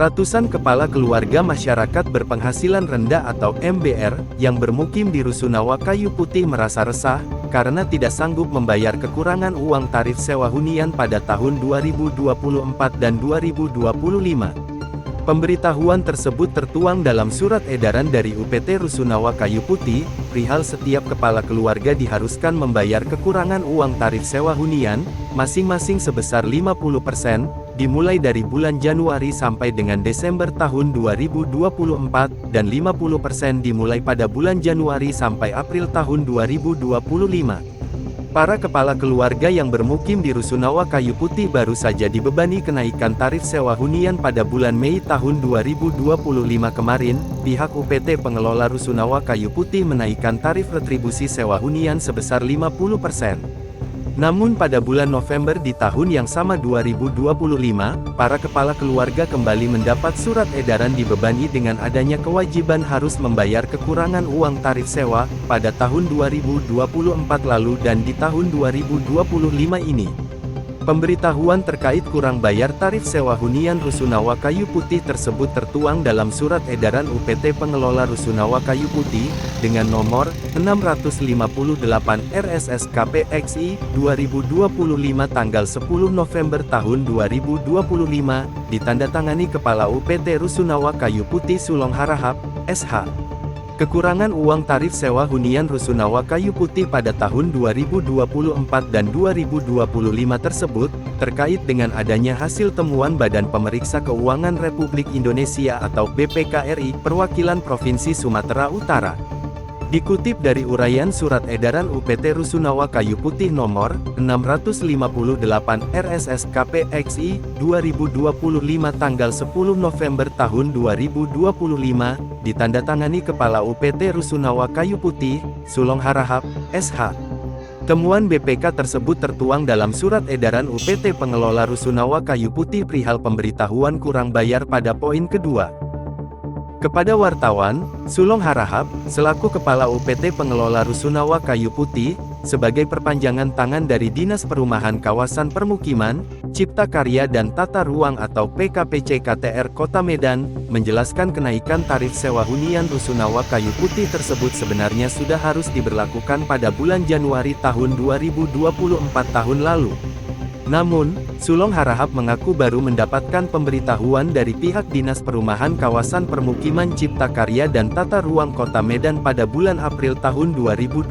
Ratusan kepala keluarga masyarakat berpenghasilan rendah atau MBR, yang bermukim di Rusunawa Kayu Putih merasa resah, karena tidak sanggup membayar kekurangan uang tarif sewa hunian pada tahun 2024 dan 2025. Pemberitahuan tersebut tertuang dalam surat edaran dari UPT Rusunawa Kayu Putih, perihal setiap kepala keluarga diharuskan membayar kekurangan uang tarif sewa hunian, masing-masing sebesar 50%, dimulai dari bulan Januari sampai dengan Desember tahun 2024, dan 50% dimulai pada bulan Januari sampai April tahun 2025. Para kepala keluarga yang bermukim di Rusunawa Kayu Putih baru saja dibebani kenaikan tarif sewa hunian pada bulan Mei tahun 2025 kemarin. Pihak UPT pengelola Rusunawa Kayu Putih menaikkan tarif retribusi sewa hunian sebesar 50%. Namun pada bulan November di tahun yang sama 2025, para kepala keluarga kembali mendapat surat edaran dibebani dengan adanya kewajiban harus membayar kekurangan uang tarif sewa, pada tahun 2024 lalu dan di tahun 2025 ini. Pemberitahuan terkait kurang bayar tarif sewa hunian Rusunawa Kayu Putih tersebut tertuang dalam surat edaran UPT pengelola Rusunawa Kayu Putih, dengan nomor 658 RSSKP XI 2025 tanggal 10 November tahun 2025, ditandatangani Kepala UPT Rusunawa Kayu Putih Sulong Harahap, SH. Kekurangan uang tarif sewa hunian Rusunawa Kayu Putih pada tahun 2024 dan 2025 tersebut, terkait dengan adanya hasil temuan Badan Pemeriksa Keuangan Republik Indonesia atau BPKRI, Perwakilan Provinsi Sumatera Utara. Dikutip dari uraian surat edaran UPT Rusunawa Kayu Putih nomor 658 RSSKP XI 2025 tanggal 10 November tahun 2025, ditandatangani Kepala UPT Rusunawa Kayu Putih, Sulong Harahap, SH. Temuan BPK tersebut tertuang dalam surat edaran UPT pengelola Rusunawa Kayu Putih perihal pemberitahuan kurang bayar pada poin kedua. Kepada wartawan, Sulong Harahap, selaku Kepala UPT pengelola Rusunawa Kayu Putih, sebagai perpanjangan tangan dari Dinas Perumahan Kawasan Permukiman, Cipta Karya dan Tata Ruang atau PKPC KTR Kota Medan, menjelaskan kenaikan tarif sewa hunian Rusunawa Kayu Putih tersebut sebenarnya sudah harus diberlakukan pada bulan Januari tahun 2024 tahun lalu. Namun, Sulong Harahap mengaku baru mendapatkan pemberitahuan dari pihak Dinas Perumahan Kawasan Permukiman Cipta Karya dan Tata Ruang Kota Medan pada bulan April tahun 2025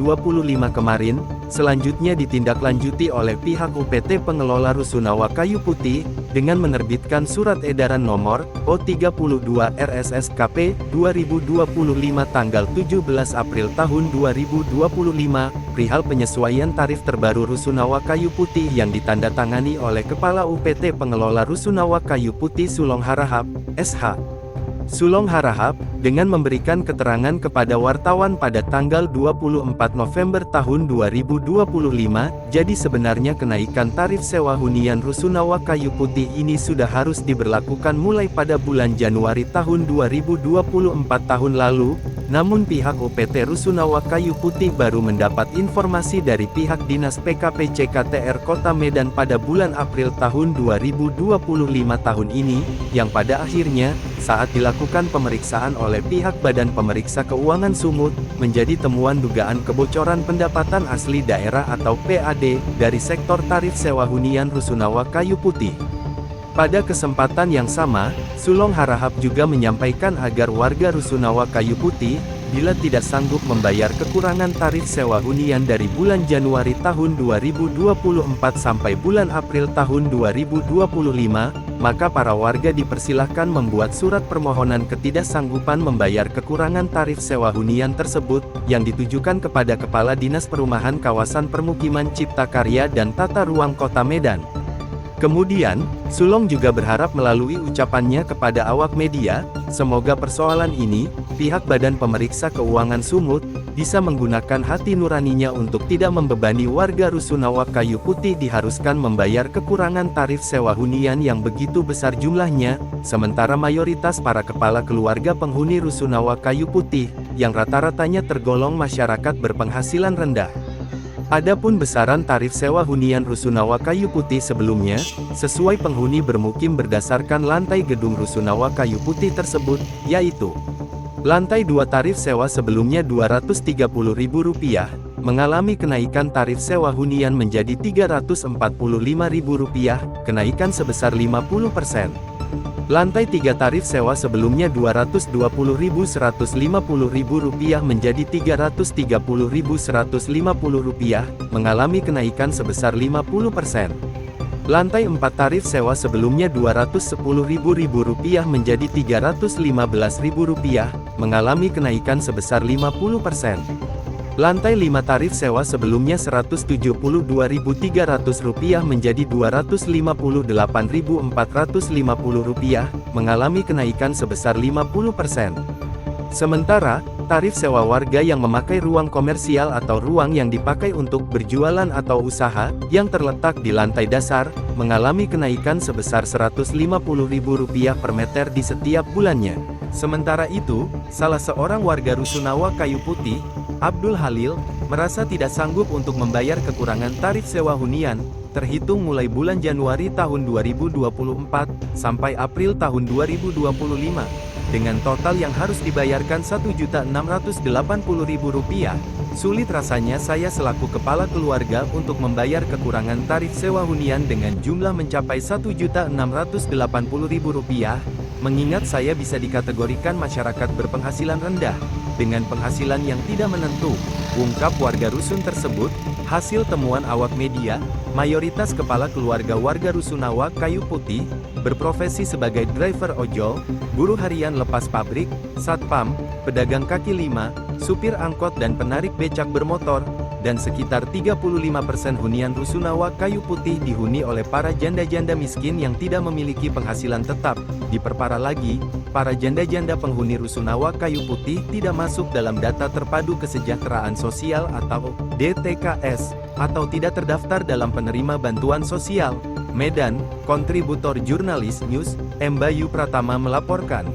kemarin, selanjutnya ditindaklanjuti oleh pihak UPT pengelola Rusunawa Kayu Putih, dengan menerbitkan surat edaran nomor O32 RSSKP 2025 tanggal 17 April tahun 2025, perihal penyesuaian tarif terbaru Rusunawa Kayu Putih yang ditandatangani oleh Kepala UPT pengelola Rusunawa Kayu Putih Sulong Harahap, SH. Sulong Harahap, dengan memberikan keterangan kepada wartawan pada tanggal 24 November tahun 2025, jadi sebenarnya kenaikan tarif sewa hunian Rusunawa Kayu Putih ini sudah harus diberlakukan mulai pada bulan Januari tahun 2024 tahun lalu, namun pihak UPT Rusunawa Kayu Putih baru mendapat informasi dari pihak Dinas PKPC KTR Kota Medan pada bulan April tahun 2025 tahun ini, yang pada akhirnya, saat dilakukan pemeriksaan oleh pihak Badan Pemeriksa Keuangan Sumut, menjadi temuan dugaan kebocoran pendapatan asli daerah atau PAD, dari sektor tarif sewa hunian Rusunawa Kayu Putih. Pada kesempatan yang sama, Sulong Harahap juga menyampaikan agar warga Rusunawa Kayu Putih, bila tidak sanggup membayar kekurangan tarif sewa hunian dari bulan Januari tahun 2024 sampai bulan April tahun 2025, maka para warga dipersilahkan membuat surat permohonan ketidaksanggupan membayar kekurangan tarif sewa hunian tersebut, yang ditujukan kepada Kepala Dinas Perumahan Kawasan Permukiman Cipta Karya dan Tata Ruang Kota Medan. Kemudian, Sulong juga berharap melalui ucapannya kepada awak media, semoga persoalan ini, pihak Badan Pemeriksa Keuangan Sumut, bisa menggunakan hati nuraninya untuk tidak membebani warga Rusunawa Kayu Putih diharuskan membayar kekurangan tarif sewa hunian yang begitu besar jumlahnya, sementara mayoritas para kepala keluarga penghuni Rusunawa Kayu Putih, yang rata-ratanya tergolong masyarakat berpenghasilan rendah. Adapun besaran tarif sewa hunian Rusunawa Kayu Putih sebelumnya, sesuai penghuni bermukim berdasarkan lantai gedung Rusunawa Kayu Putih tersebut, yaitu lantai 2 tarif sewa sebelumnya Rp230.000, mengalami kenaikan tarif sewa hunian menjadi Rp345.000, kenaikan sebesar 50%. Lantai 3 tarif sewa sebelumnya Rp220.150.000 menjadi Rp330.150, mengalami kenaikan sebesar 50%. Lantai 4 tarif sewa sebelumnya Rp210.000 menjadi Rp315.000, mengalami kenaikan sebesar 50%. Lantai 5 tarif sewa sebelumnya Rp172.300 menjadi Rp258.450, mengalami kenaikan sebesar 50%. Sementara, tarif sewa warga yang memakai ruang komersial atau ruang yang dipakai untuk berjualan atau usaha, yang terletak di lantai dasar, mengalami kenaikan sebesar Rp150.000 per meter di setiap bulannya. Sementara itu, salah seorang warga Rusunawa Kayu Putih, Abdul Halil, merasa tidak sanggup untuk membayar kekurangan tarif sewa hunian, terhitung mulai bulan Januari tahun 2024, sampai April tahun 2025, dengan total yang harus dibayarkan Rp1.680.000. Sulit rasanya saya selaku kepala keluarga untuk membayar kekurangan tarif sewa hunian dengan jumlah mencapai Rp1.680.000, mengingat saya bisa dikategorikan masyarakat berpenghasilan rendah, dengan penghasilan yang tidak menentu, ungkap warga rusun tersebut, hasil temuan awak media. Mayoritas kepala keluarga warga Rusunawa Kayu Putih, berprofesi sebagai driver ojol, buruh harian lepas pabrik, satpam, pedagang kaki lima, supir angkot dan penarik becak bermotor, dan sekitar 35% hunian Rusunawa Kayu Putih dihuni oleh para janda-janda miskin yang tidak memiliki penghasilan tetap. Diperparah lagi, para janda-janda penghuni Rusunawa Kayu Putih tidak masuk dalam data terpadu kesejahteraan sosial atau DTKS, atau tidak terdaftar dalam penerima bantuan sosial. Medan, kontributor jurnalis News, M. Bayu Pratama melaporkan.